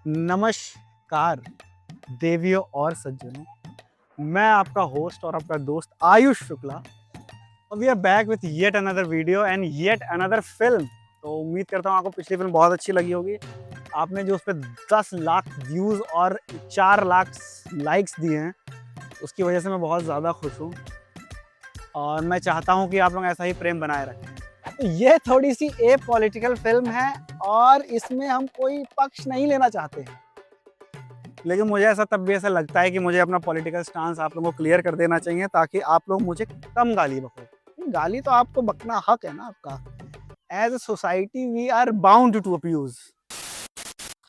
नमस्कार देवियों और सज्जनों, मैं आपका होस्ट और आपका दोस्त आयुष शुक्ला और we are back with yet another video and yet another film. तो उम्मीद करता हूँ आपको पिछली फिल्म बहुत अच्छी लगी होगी। आपने जो उस पर 10 लाख व्यूज़ और 4 लाख लाइक्स दिए हैं उसकी वजह से मैं बहुत ज़्यादा खुश हूँ और मैं चाहता हूँ कि आप लोग ऐसा ही प्रेम बनाए रखें। तो ये थोड़ी सी ए पॉलिटिकल फिल्म है और इसमें हम कोई पक्ष नहीं लेना चाहते हैं, लेकिन मुझे ऐसा तब भी ऐसा लगता है कि मुझे अपना पॉलिटिकल स्टांस आप लोगों को क्लियर कर देना चाहिए ताकि आप लोग मुझे कम गाली बको। गाली तो आपको बकना हक है ना आपका। As a society we are bound to abuse.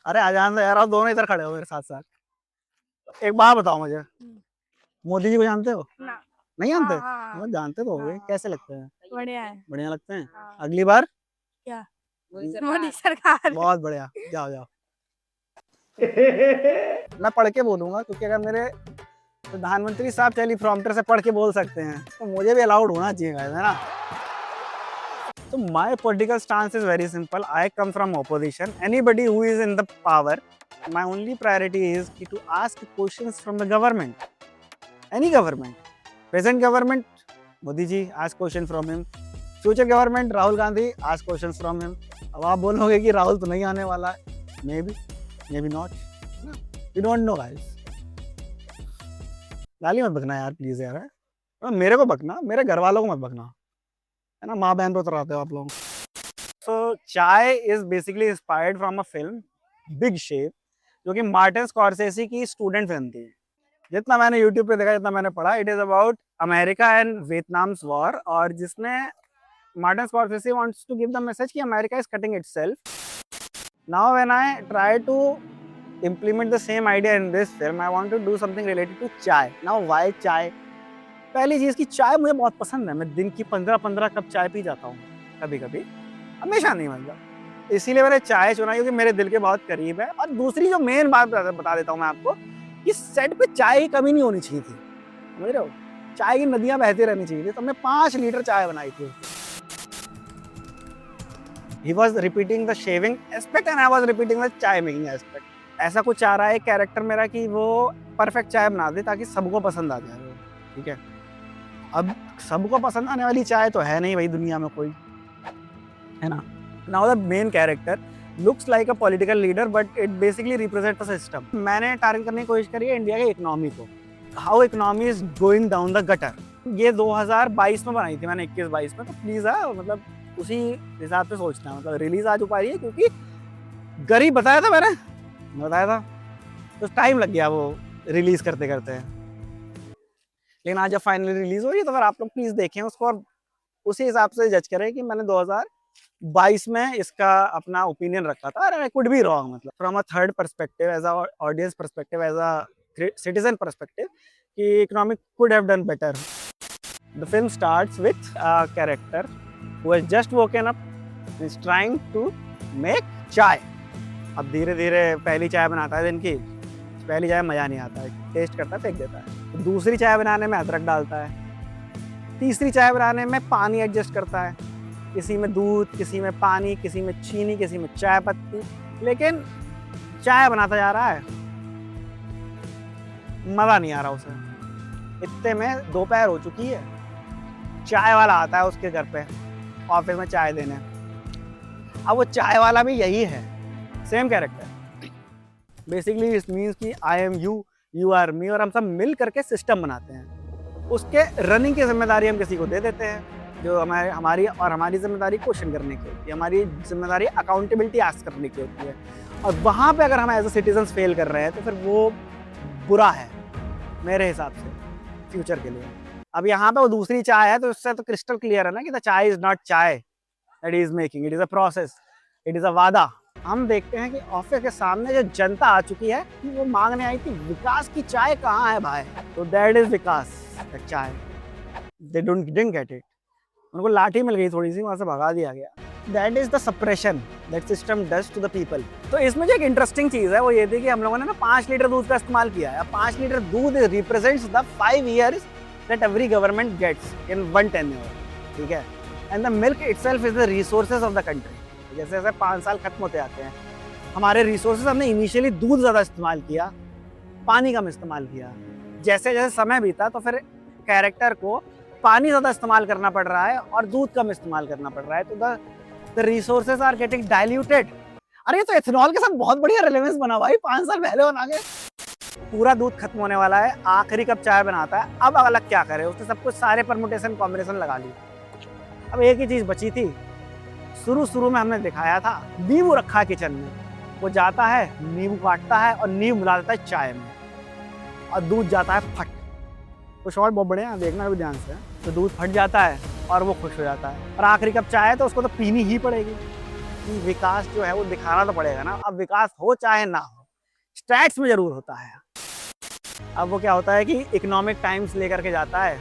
अरे आ जान दो यार, आप दोनों इधर खड़े हो मेरे साथ साथ। एक बात बताओ मुझे, मोदी जी को जानते हो? ना। नहीं जानते? हाँ। जानते तो होगे। हाँ। कैसे लगते हैं? बढ़िया है। बढ़िया लगते हैं। हाँ। अगली बार क्या? मोदी सरकार। बहुत बढ़िया, जाओ जाओ। मैं पढ़ के बोलूंगा क्योंकि अगर मेरे प्रधानमंत्री साहब टेलीप्रॉम्प्टर से पढ़ के बोल सकते हैं तो मुझे भी अलाउड होना चाहिए, है ना? So my political stance is very simple. I come from opposition. Anybody who is in the power, my only priority is to ask questions from the government. Any government. Present government, Modi ji, ask question from him. Future government, Rahul Gandhi, ask questions from him. अब आप बोलोगे कि राहुल तो नहीं आने वाला है. Maybe not. We don't know guys. गाली मत बकना यार प्लीज यार। मेरे को बकना, मेरे घर वालों को मत बकना, है ना? माँ बहन पे उतराते हो आप लोग। So Chai is basically inspired from a film big shape, जो कि मार्टिन स्कॉर्सेसी की स्टूडेंट फिल्म थी। जितना मैंने यूट्यूब पे देखा, जितना मैंने पढ़ा, it is about America and Vietnam's war, और जिसमें Martin Scorsese wants to give the message कि America is cutting itself. Now when I try to implement the same idea in this film, I want to do something related to चाय. Now why चाय? पहली चीज़ की चाय मुझे बहुत पसंद है। मैं दिन की 15-15 कप चाय पी जाता हूँ कभी-कभी, हमेशा नहीं मतलब। इसीलिए मैंने चाय चुना क्योंकि मेरे दिल के बहुत करीब है। और दूसरी जो मेन बात बता देता हूँ मैं आपको कि सेट पे चाय की कमी नहीं होनी चाहिए थी, समझ रहे हो? चाय की नदियाँ बहती रहनी चाहिए थी। तो हमने 5 लीटर चाय बनाई थी। He was repeating the shaving aspect and I was repeating the चाय मेकिंग aspect. ऐसा कुछ चाह रहा है कैरेक्टर मेरा कि वो परफेक्ट चाय बना दे ताकि सबको पसंद आ जाए, ठीक है? अब सबको पसंद आने वाली चाय तो है नहीं भाई दुनिया में कोई, है ना? Now the main character looks like a political leader but it basically represent a system. मैंने टारगेट करने की कोशिश करी है इंडिया के इकोनॉमी को, how economy is going down the gutter. ये 2022 में बनाई थी मैंने, 21-22 में। तो प्लीज़ मतलब उसी हिसाब से सोचना, मतलब रिलीज आज हो पा रही है क्योंकि गरीब बताया था मैंने, बताया था तो टाइम लग गया वो रिलीज करते करते, लेकिन आज जब फाइनली रिलीज हो रही है तो फिर आप लोग प्लीज देखें उसको और उसी हिसाब से जज करें कि मैंने 2022 में इसका अपना ओपिनियन रखा था। आई कुड बी रॉन्ग, मतलब from a third perspective, as a audience perspective, as a citizen perspective, कि economic could have done better. The film starts with a character who has just woken up, is trying to make chai. अब धीरे धीरे पहली चाय बनाता है दिन की, पहली चाय मज़ा नहीं आता है, टेस्ट करता है फेंक देता है। दूसरी चाय बनाने में अदरक डालता है, तीसरी चाय बनाने में पानी एडजस्ट करता है, किसी में दूध, किसी में पानी, किसी में चीनी, किसी में चाय पत्ती, लेकिन चाय बनाता जा रहा है, मज़ा नहीं आ रहा उसे। इतने में दोपहर हो चुकी है, चाय वाला आता है उसके घर पे ऑफिस में चाय देने। अब वो चाय वाला भी यही है, same character. Basically it means कि I am you, you are me, और हम सब मिल करके सिस्टम बनाते हैं। उसके रनिंग की जिम्मेदारी हम किसी को दे देते हैं, जो हमारी जिम्मेदारी क्वेश्चन करने की होती है, हमारी जिम्मेदारी अकाउंटेबिलिटी आस्क करने की होती है। और वहाँ पे अगर हम एज ए सिटीजन फेल कर रहे हैं तो फिर वो बुरा है मेरे हिसाब से फ्यूचर के लिए। अब यहाँ पे वो दूसरी चाय है तो उससे तो क्रिस्टल क्लियर है ना कि द चाय इज नॉट चाय that is making, it is a process, it is a वादा। हम देखते हैं कि ऑफिस के सामने जो जनता आ चुकी है वो मांगने आई थी विकास की चाय कहाँ है भाई, तो दैट इज विकास चाय। दे डिडंट गेट इट, उनको लाठी मिल गई थोड़ी सी, वहां से भगा दिया गया। That is the suppression that system does to the people. तो इसमें जो एक इंटरेस्टिंग चीज है वो ये थी कि हम लोगों ने ना 5 लीटर दूध का इस्तेमाल किया है। 5 लीटर दूध represents the 5 years that every government gets in 1 tenure, ठीक है? And the milk itself is the resources of the country. जैसे जैसे 5 साल खत्म होते आते हैं हमारे रिसोर्सेज हमने इनिशियली दूध ज़्यादा इस्तेमाल किया, पानी कम इस्तेमाल किया। जैसे जैसे समय बीता तो फिर कैरेक्टर को पानी ज़्यादा इस्तेमाल करना पड़ रहा है और दूध कम इस्तेमाल करना पड़ रहा है, तो the resources are getting diluted. अरे ये तो एथेनॉल के साथ बहुत बढ़िया रिलेवेंस बना भाई, 5 साल पहले बना के। पूरा दूध खत्म होने वाला है, आखिरी कप चाय बनाता है। अब अलग क्या करे, उसने सब कुछ सारे परमुटेशन कॉम्बिनेशन लगा लिए। अब एक ही चीज़ बची थी, शुरू में हमने दिखाया था, नींबू रखा है किचन में, वो जाता है नींबू काटता है और नींबू मिला देता है चाय में और दूध जाता है फट। तो शॉर्ट बहुत बड़े हैं, देखना भी ध्यान से। तो दूध फट जाता है और वो खुश हो जाता है, और आखिरी कप चाय है तो उसको तो पीनी ही पड़ेगी। कि विकास जो है वो दिखाना तो पड़ेगा ना। अब विकास हो चाहे ना हो, स्टैट्स में जरूर होता है। अब वो क्या होता है कि इकोनॉमिक टाइम्स लेकर के जाता है,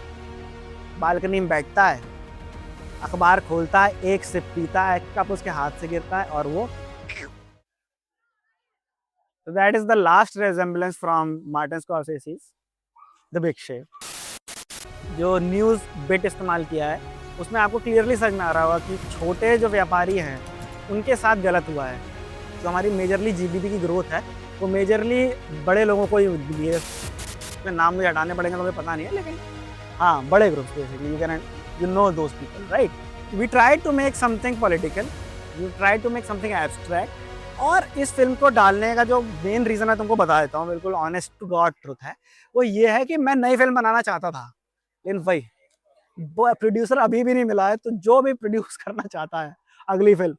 बालकनी में बैठता है, अखबार खोलता है, एक सिप पीता है, कप उसके हाथ से गिरता है और वो। So that is the last resemblance from Martin Scorsese's The Big Shave। जो न्यूज़ बिट इस्तेमाल किया है उसमें आपको क्लियरली समझ में आ रहा होगा कि छोटे जो व्यापारी हैं उनके साथ गलत हुआ है। जो हमारी मेजरली जीडीपी की ग्रोथ है वो मेजरली बड़े लोगों को ही मिली है। उसमें नाम मुझे हटाने पड़ेंगे तो मुझे पता नहीं है, लेकिन हाँ बड़े groups basically, you know those people, right? We tried to make something political, we tried to make something abstract। और इस फिल्म को डालने का जो मेन रीज़न मैं तुमको बता देता हूँ, बिल्कुल ऑनेस्ट टू गॉड ट्रुथ है, वो ये है कि मैं नई फिल्म बनाना चाहता था, लेकिन वही प्रोड्यूसर अभी भी नहीं मिला है। तो जो भी प्रोड्यूस करना चाहता है अगली फिल्म,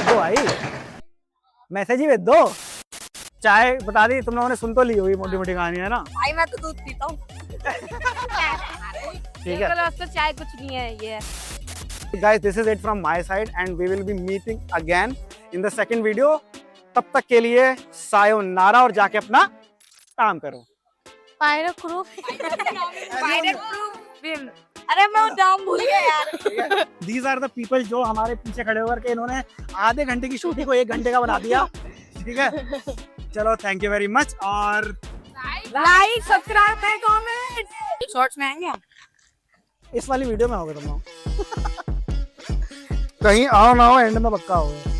दो भाई मैसेज ही भेज दो। चाय बता दी तुम लोगों ने, सुन तो ली हुई मोटी मोटी कहानी है ना भाई मैं तो दूध पीता हूँ। ठीक है तो चाय कुछ नहीं है ये। guys, this is it from my side and we will be meeting again in the second video। तब तक के लिए सायोनारा और जाके अपना काम करो। पायरक ग्रुप अरे मैं वो नाम भूल गया यार। These are the people जो हमारे पीछे खड़े होकर के इन्होंने आधे घंटे की शूटिंग को 1 घंटे का बना दिया। ठीक है, चलो थैंक यू वेरी मच। और like subscribe and comment. Shorts में आएंगे हम, इस वाली वीडियो में होगा तुम लोग। कहीं आओ ना हो, एंड में पक्का होगा।